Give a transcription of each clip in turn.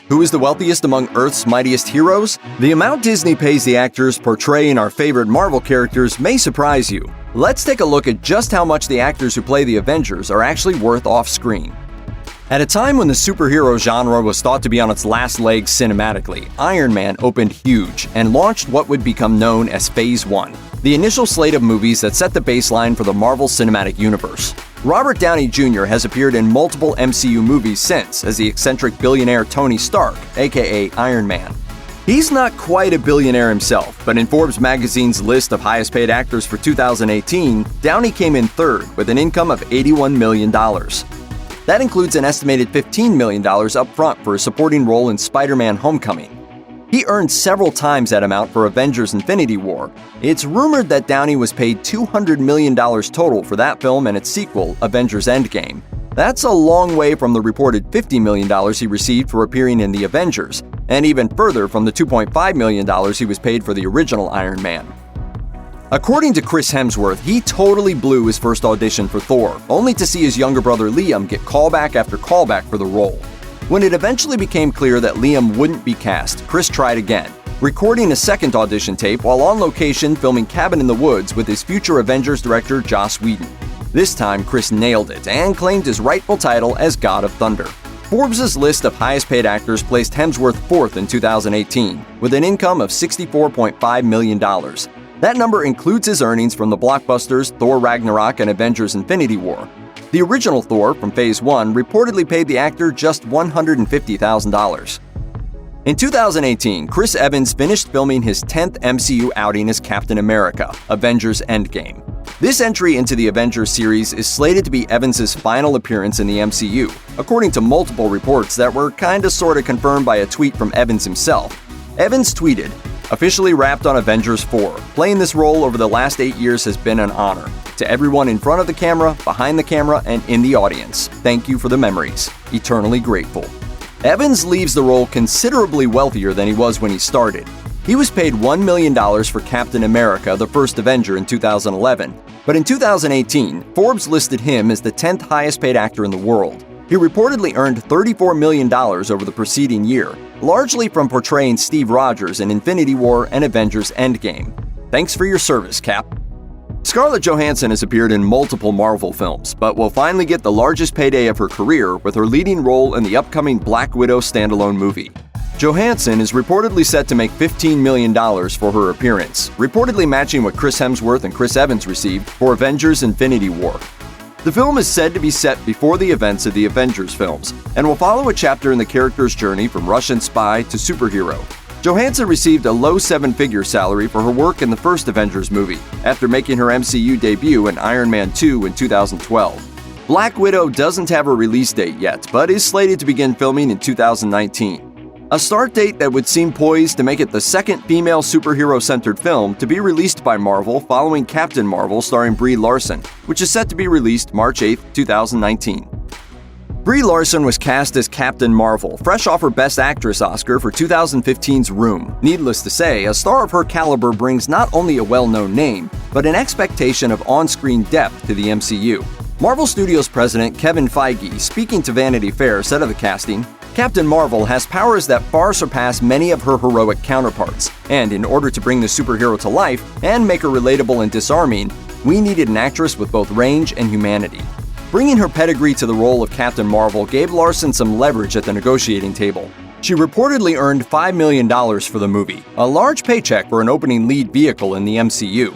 Who is the wealthiest among Earth's mightiest heroes? The amount Disney pays the actors portraying our favorite Marvel characters may surprise you. Let's take a look at just how much the actors who play the Avengers are actually worth off-screen. At a time when the superhero genre was thought to be on its last legs cinematically, Iron Man opened huge and launched what would become known as Phase 1, the initial slate of movies that set the baseline for the Marvel Cinematic Universe. Robert Downey Jr. has appeared in multiple MCU movies since as the eccentric billionaire Tony Stark, aka Iron Man. He's not quite a billionaire himself, but in Forbes magazine's list of highest paid actors for 2018, Downey came in third with an income of $81 million. That includes an estimated $15 million up front for a supporting role in Spider-Man: Homecoming. He earned several times that amount for Avengers: Infinity War. It's rumored that Downey was paid $200 million total for that film and its sequel, Avengers: Endgame. That's a long way from the reported $50 million he received for appearing in The Avengers, and even further from the $2.5 million he was paid for the original Iron Man. According to Chris Hemsworth, he totally blew his first audition for Thor, only to see his younger brother Liam get callback after callback for the role. When it eventually became clear that Liam wouldn't be cast, Chris tried again, recording a second audition tape while on location filming Cabin in the Woods with his future Avengers director Joss Whedon. This time, Chris nailed it and claimed his rightful title as God of Thunder. Forbes' list of highest paid actors placed Hemsworth fourth in 2018, with an income of $64.5 million. That number includes his earnings from the blockbusters Thor: Ragnarok and Avengers: Infinity War. The original Thor from Phase 1 reportedly paid the actor just $150,000. In 2018, Chris Evans finished filming his 10th MCU outing as Captain America: Avengers: Endgame. This entry into the Avengers series is slated to be Evans' final appearance in the MCU, according to multiple reports that were kinda sorta confirmed by a tweet from Evans himself. Evans tweeted, "Officially wrapped on Avengers 4. Playing this role over the last 8 years has been an honor. To everyone in front of the camera, behind the camera, and in the audience, thank you for the memories. Eternally grateful." Evans leaves the role considerably wealthier than he was when he started. He was paid $1 million for Captain America: The First Avenger in 2011, but in 2018, Forbes listed him as the 10th highest paid actor in the world. He reportedly earned $34 million over the preceding year, largely from portraying Steve Rogers in Infinity War and Avengers: Endgame. Thanks for your service, Cap. Scarlett Johansson has appeared in multiple Marvel films, but will finally get the largest payday of her career with her leading role in the upcoming Black Widow standalone movie. Johansson is reportedly set to make $15 million for her appearance, reportedly matching what Chris Hemsworth and Chris Evans received for Avengers: Infinity War. The film is said to be set before the events of the Avengers films, and will follow a chapter in the character's journey from Russian spy to superhero. Johansson received a low seven-figure salary for her work in the first Avengers movie, after making her MCU debut in Iron Man 2 in 2012. Black Widow doesn't have a release date yet, but is slated to begin filming in 2019. A start date that would seem poised to make it the second female superhero-centered film to be released by Marvel following Captain Marvel starring Brie Larson, which is set to be released March 8, 2019. Brie Larson was cast as Captain Marvel, fresh off her Best Actress Oscar for 2015's Room. Needless to say, a star of her caliber brings not only a well-known name, but an expectation of on-screen depth to the MCU. Marvel Studios president Kevin Feige, speaking to Vanity Fair, said of the casting, "Captain Marvel has powers that far surpass many of her heroic counterparts, and in order to bring the superhero to life and make her relatable and disarming, we needed an actress with both range and humanity." Bringing her pedigree to the role of Captain Marvel gave Larson some leverage at the negotiating table. She reportedly earned $5 million for the movie, a large paycheck for an opening lead vehicle in the MCU.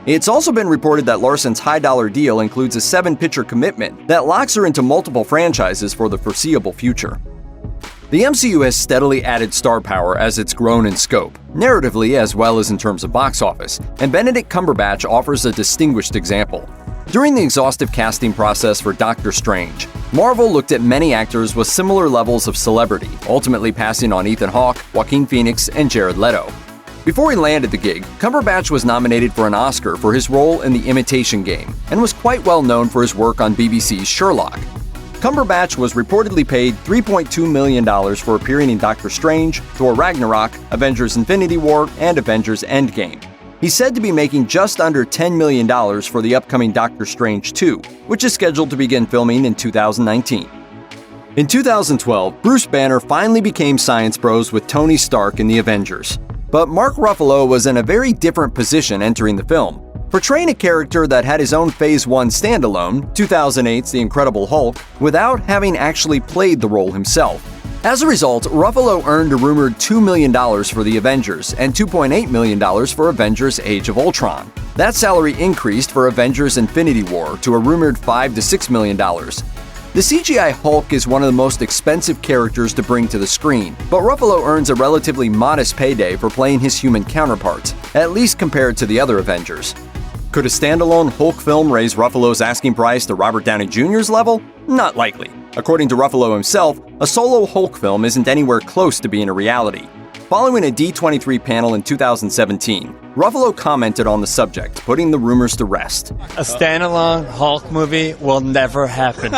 It's also been reported that Larson's high-dollar deal includes a 7-picture commitment that locks her into multiple franchises for the foreseeable future. The MCU has steadily added star power as it's grown in scope, narratively as well as in terms of box office, and Benedict Cumberbatch offers a distinguished example. During the exhaustive casting process for Doctor Strange, Marvel looked at many actors with similar levels of celebrity, ultimately passing on Ethan Hawke, Joaquin Phoenix, and Jared Leto. Before he landed the gig, Cumberbatch was nominated for an Oscar for his role in The Imitation Game, and was quite well known for his work on BBC's Sherlock. Cumberbatch was reportedly paid $3.2 million for appearing in Doctor Strange, Thor: Ragnarok, Avengers: Infinity War, and Avengers: Endgame. He's said to be making just under $10 million for the upcoming Doctor Strange 2, which is scheduled to begin filming in 2019. In 2012, Bruce Banner finally became science bros with Tony Stark in The Avengers. But Mark Ruffalo was in a very different position entering the film, portraying a character that had his own Phase 1 standalone, 2008's The Incredible Hulk, without having actually played the role himself. As a result, Ruffalo earned a rumored $2 million for The Avengers and $2.8 million for Avengers Age of Ultron. That salary increased for Avengers Infinity War to a rumored $5 to $6 million. The CGI Hulk is one of the most expensive characters to bring to the screen, but Ruffalo earns a relatively modest payday for playing his human counterparts, at least compared to the other Avengers. Could a standalone Hulk film raise Ruffalo's asking price to Robert Downey Jr.'s level? Not likely. According to Ruffalo himself, a solo Hulk film isn't anywhere close to being a reality. Following a D23 panel in 2017, Ruffalo commented on the subject, putting the rumors to rest. A standalone Hulk movie will never happen.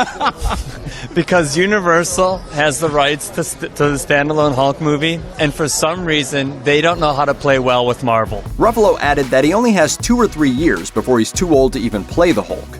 Because Universal has the rights to the standalone Hulk movie, and for some reason, they don't know how to play well with Marvel. Ruffalo added that he only has 2 or 3 years before he's too old to even play the Hulk.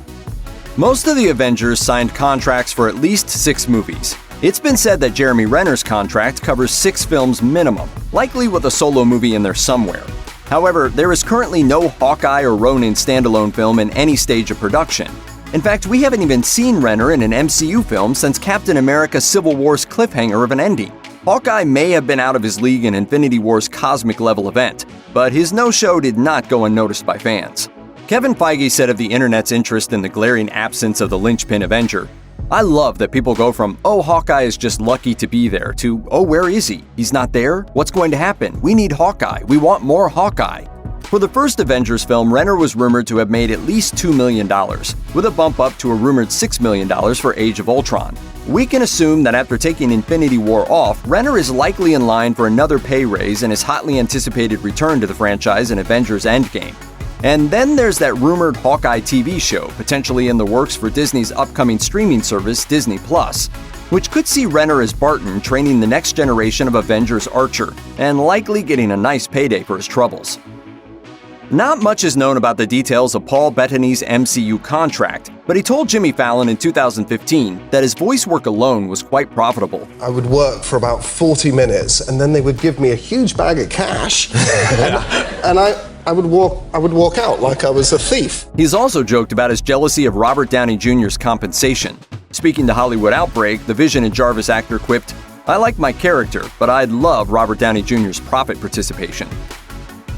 Most of the Avengers signed contracts for at least 6 movies. It's been said that Jeremy Renner's contract covers 6 films minimum, likely with a solo movie in there somewhere. However, there is currently no Hawkeye or Ronin standalone film in any stage of production. In fact, we haven't even seen Renner in an MCU film since Captain America Civil War's cliffhanger of an ending. Hawkeye may have been out of his league in Infinity War's cosmic-level event, but his no-show did not go unnoticed by fans. Kevin Feige said of the internet's interest in the glaring absence of the linchpin Avenger, "I love that people go from, oh, Hawkeye is just lucky to be there, to, oh, where is he? He's not there? What's going to happen? We need Hawkeye. We want more Hawkeye." For the first Avengers film, Renner was rumored to have made at least $2 million, with a bump up to a rumored $6 million for Age of Ultron. We can assume that after taking Infinity War off, Renner is likely in line for another pay raise and his hotly anticipated return to the franchise in Avengers Endgame. And then there's that rumored Hawkeye TV show, potentially in the works for Disney's upcoming streaming service, Disney+, which could see Renner as Barton training the next generation of Avengers Archer, and likely getting a nice payday for his troubles. Not much is known about the details of Paul Bettany's MCU contract, but he told Jimmy Fallon in 2015 that his voice work alone was quite profitable. I would work for about 40 minutes, and then they would give me a huge bag of cash, and I would walk out like I was a thief. He's also joked about his jealousy of Robert Downey Jr.'s compensation. Speaking to Hollywood Outbreak, the Vision and Jarvis actor quipped, "I like my character, but I'd love Robert Downey Jr.'s profit participation."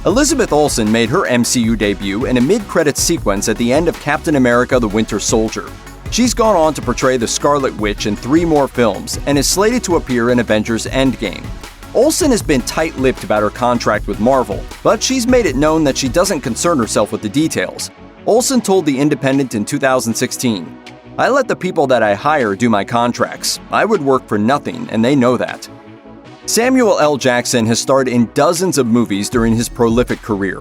Elizabeth Olsen made her MCU debut in a mid-credits sequence at the end of Captain America: The Winter Soldier. She's gone on to portray the Scarlet Witch in 3 more films and is slated to appear in Avengers Endgame. Olsen has been tight-lipped about her contract with Marvel, but she's made it known that she doesn't concern herself with the details. Olsen told The Independent in 2016, "I let the people that I hire do my contracts. I would work for nothing, and they know that." Samuel L. Jackson has starred in dozens of movies during his prolific career.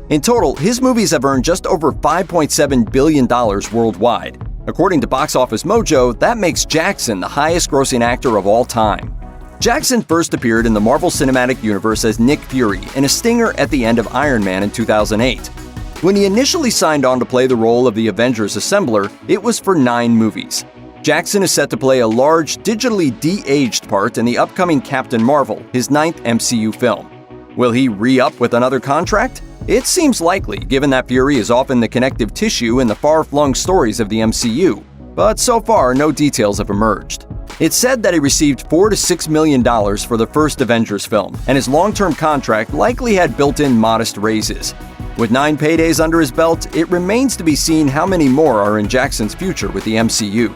In total, his movies have earned just over $5.7 billion worldwide. According to Box Office Mojo, that makes Jackson the highest-grossing actor of all time. Jackson first appeared in the Marvel Cinematic Universe as Nick Fury in a stinger at the end of Iron Man in 2008. When he initially signed on to play the role of the Avengers Assembler, it was for 9 movies. Jackson is set to play a large, digitally de-aged part in the upcoming Captain Marvel, his 9th MCU film. Will he re-up with another contract? It seems likely, given that Fury is often the connective tissue in the far-flung stories of the MCU, but so far no details have emerged. It's said that he received $4 to $6 million for the first Avengers film, and his long-term contract likely had built-in modest raises. With 9 paydays under his belt, it remains to be seen how many more are in Jackson's future with the MCU.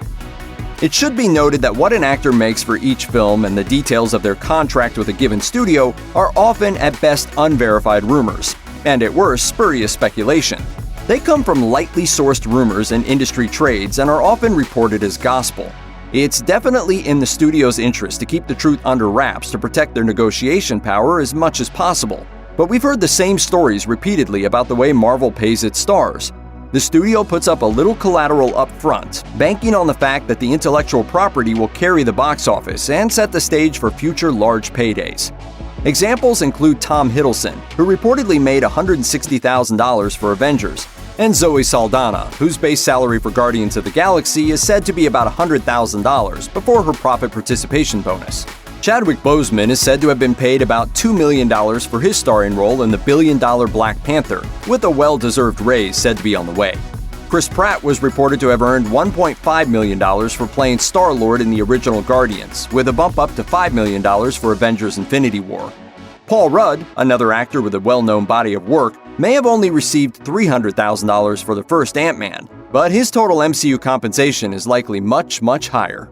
It should be noted that what an actor makes for each film and the details of their contract with a given studio are often at best unverified rumors, and at worst spurious speculation. They come from lightly sourced rumors in industry trades and are often reported as gospel. It's definitely in the studio's interest to keep the truth under wraps to protect their negotiation power as much as possible. But we've heard the same stories repeatedly about the way Marvel pays its stars. The studio puts up a little collateral up front, banking on the fact that the intellectual property will carry the box office and set the stage for future large paydays. Examples include Tom Hiddleston, who reportedly made $160,000 for Avengers, And Zoe Saldana, whose base salary for Guardians of the Galaxy is said to be about $100,000 before her profit participation bonus. Chadwick Boseman is said to have been paid about $2 million for his starring role in the billion-dollar Black Panther, with a well-deserved raise said to be on the way. Chris Pratt was reported to have earned $1.5 million for playing Star-Lord in the original Guardians, with a bump up to $5 million for Avengers: Infinity War. Paul Rudd, another actor with a well-known body of work, may have only received $300,000 for the first Ant-Man, but his total MCU compensation is likely much, much higher.